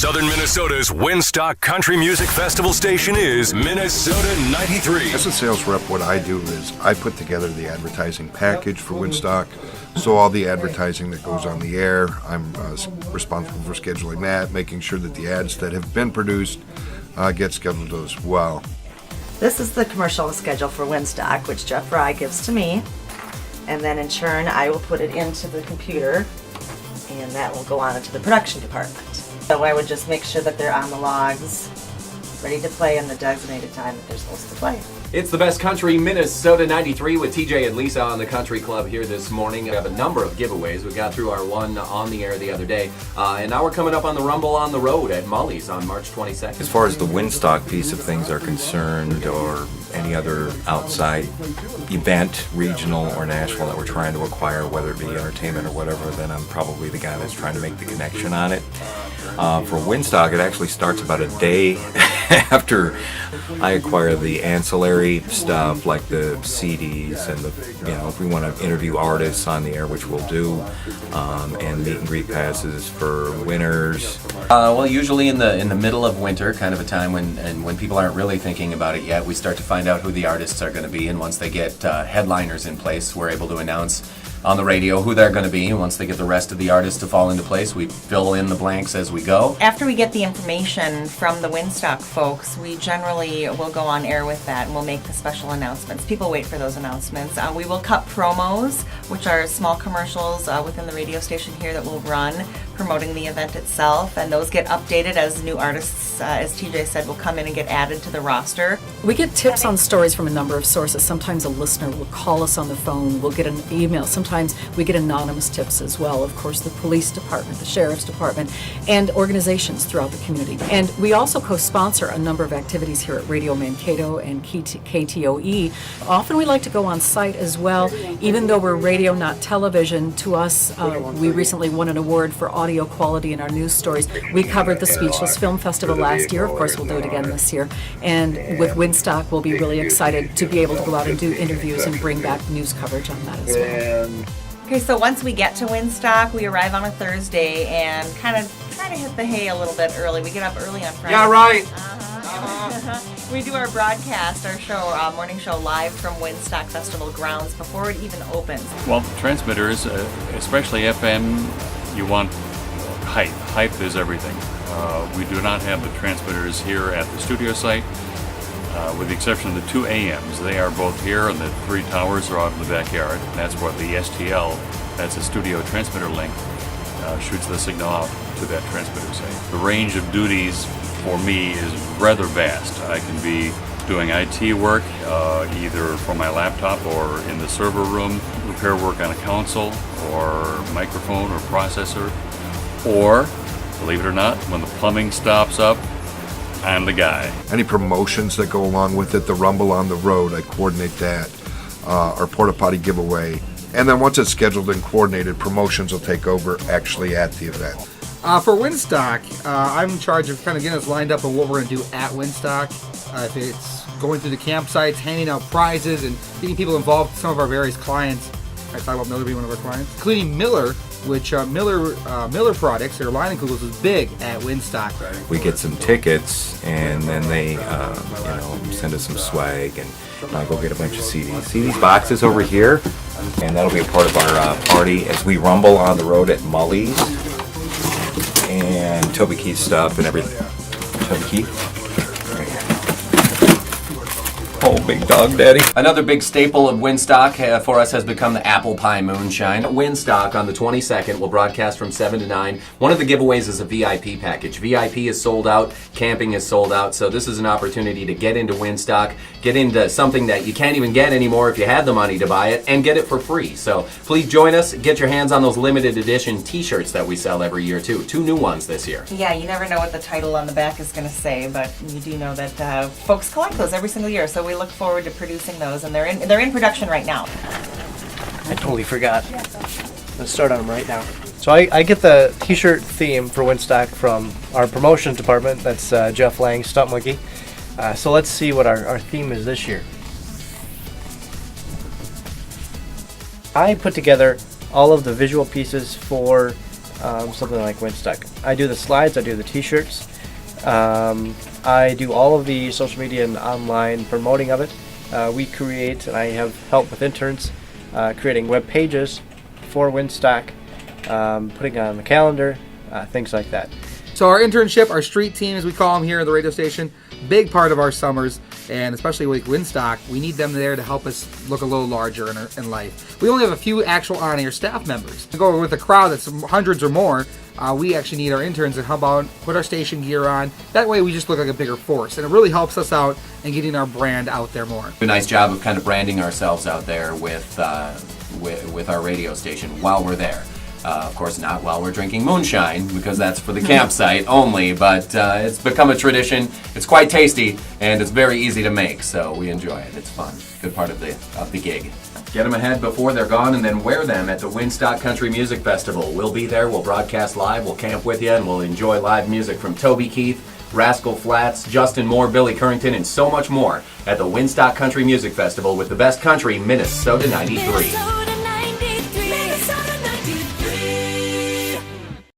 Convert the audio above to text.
Southern Minnesota's Winstock Country Music Festival station is Minnesota 93. As a sales rep, what I do is I put together the advertising package for Winstock. So all the advertising that goes on the air, I'm responsible for scheduling that, making sure that the ads that have been produced get scheduled as well. This is the commercial schedule for Winstock, which Jeff FRYE gives to me. And then in turn, I will put it into the computer, and that will go on into the production department. So I would just make sure that they're on the logs, ready to play in the designated time that they're supposed to play. It's the best country, Minnesota 93, with TJ and Lisa on the Country Club here this morning. We have a number of giveaways. We got through our one on the air the other day, and now we're coming up on the Rumble on the Road at Mully's on March 22nd. As far as the Winstock piece of things are concerned, or any other outside event, regional or national, that we're trying to acquire, whether it be entertainment or whatever, then I'm probably the guy that's trying to make the connection on it. For Winstock, it actually starts about a day after I acquire the ancillary stuff, like the CDs and if we want to interview artists on the air, which we'll do, and meet and greet passes for winners. Well, usually in the middle of winter, kind of a time when people aren't really thinking about it yet, we start to find out who the artists are going to be, and once they get headliners in place, we're able to announce on the radio who they're going to be, and once they get the rest of the artists to fall into place, we fill in the blanks as we go. After we get the information from the Winstock folks, we generally will go on air with that, and we'll make the special announcements. People wait for those announcements. We will cut promos, which are small commercials within the radio station here that we'll run, promoting the event itself, and those get updated as new artists, as TJ said, will come in and get added to the roster. We get tips on stories from a number of sources. Sometimes a listener will call us on the phone, we'll get an email. Sometimes we get anonymous tips as well. Of course, the police department, the sheriff's department, and organizations throughout the community. And we also co-sponsor a number of activities here at Radio Mankato and KTOE. Often we like to go on site as well. Even though we're radio, not television, to us, we recently won an award for audio quality in our news stories. We covered the Speechless Film Festival last year. Of course, we'll do it again this year. And with Winstock, we'll be really excited to be able to go out and do interviews and bring back news coverage on that as well. Okay, so once we get to Winstock, we arrive on a Thursday and kind of try to hit the hay a little bit early. We get up early on Friday. Yeah, right. We do our broadcast, our show, morning show, live from Winstock Festival grounds before it even opens. Well, the transmitters, especially FM, you want height. Height is everything. We do not have the transmitters here at the studio site, with the exception of the 2 AMs. They are both here, and the 3 towers are out in the backyard. That's what the STL, that's a studio transmitter link, shoots the signal out to that transmitter site. The range of duties for me is rather vast. I can be doing IT work, either from my laptop or in the server room, repair work on a console or microphone or processor, or, believe it or not, when the plumbing stops up, I'm the guy. Any promotions that go along with it, the Rumble on the Road, I coordinate that, our Porta Potty giveaway, and then once it's scheduled and coordinated, promotions will take over actually at the event. For Winstock, I'm in charge of kind of getting us lined up on what we're going to do at Winstock. If it's going through the campsites, handing out prizes, and getting people involved with some of our various clients. I talk about Miller being one of our clients, including Miller, which Miller products, their line of Googles, is big at Winstock. We get some tickets, and then they send us some swag, and I'll go get a bunch of CDs. See these boxes over here? And that'll be a part of our party as we rumble on the road at Mully's. And Toby Keith's stuff and everything. Toby Keith. Oh, big dog daddy. Another big staple of Winstock for us has become the apple pie moonshine. Winstock on the 22nd will broadcast from 7 to 9. One of the giveaways is a VIP package. VIP is sold out, camping is sold out, so this is an opportunity to get into Winstock, get into something that you can't even get anymore if you had the money to buy it, and get it for free. So please join us, get your hands on those limited edition t-shirts that we sell every year too. 2 new ones this year. Yeah, you never know what the title on the back is going to say, but you do know that folks collect those every single year, so we look forward to producing those, and they're in production right now. I totally forgot. Let's start on them right now. So I get the t-shirt theme for Winstock from our promotions department. That's Jeff Lang, Stunt Monkey. So let's see what our theme is this year. I put together all of the visual pieces for something like Winstock. I do the slides, I do the t-shirts, I do all of the social media and online promoting of it. We create, and I have help with interns, creating web pages for Winstock, putting it on the calendar, things like that. So our internship, our street team, as we call them here at the radio station, big part of our summers, and especially with Winstock, we need them there to help us look a little larger in life. We only have a few actual on-air staff members. To go with a crowd that's hundreds or more, we actually need our interns to help out, put our station gear on. That way we just look like a bigger force, and it really helps us out in getting our brand out there more. A nice job of kind of branding ourselves out there with our radio station while we're there. Of course, not while we're drinking moonshine, because that's for the campsite only, but it's become a tradition. It's quite tasty, and it's very easy to make, so we enjoy it. It's fun. Good part of the gig. Get them ahead before they're gone, and then wear them at the Winstock Country Music Festival. We'll be there, we'll broadcast live, we'll camp with you, and we'll enjoy live music from Toby Keith, Rascal Flatts, Justin Moore, Billy Currington, and so much more at the Winstock Country Music Festival with the best country, Minnesota 93.